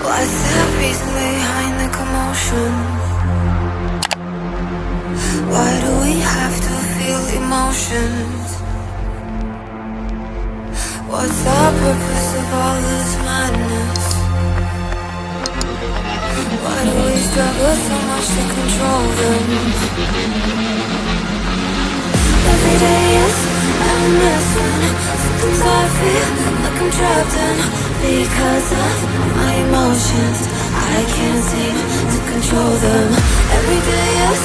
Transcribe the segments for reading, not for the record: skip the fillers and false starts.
What's the reason behind the commotion? Why do we have to feel emotions? What's the purpose of all this madness? Why do we struggle so much to control them? Every day is I'm missing. Sometimes I feel like I'm trapped in because of my emotions. I can't seem to control them. Every day is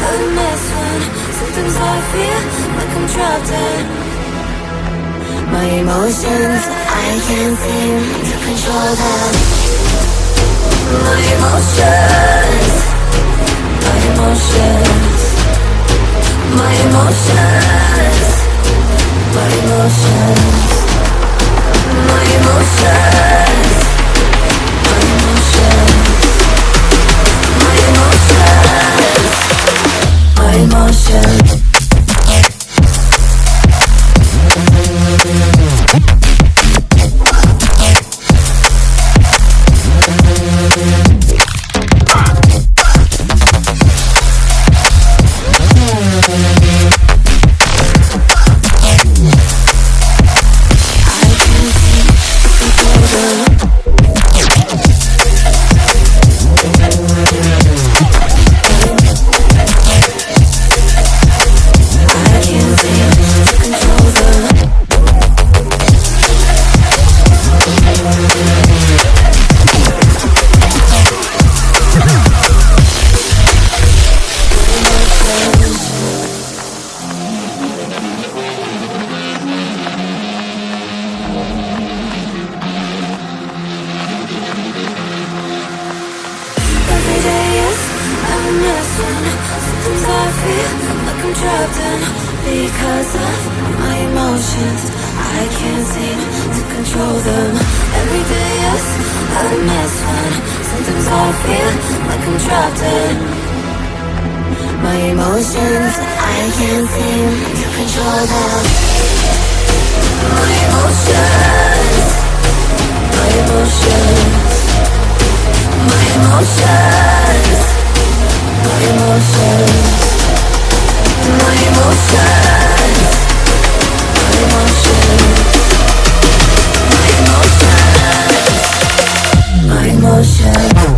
I'm missing. Sometimes I feel like I'm trapped in my emotions. I can't seem to control them. My emotions. My emotions. My emotions. My emotions. My emotions. My emotions. My emotions. My emotions.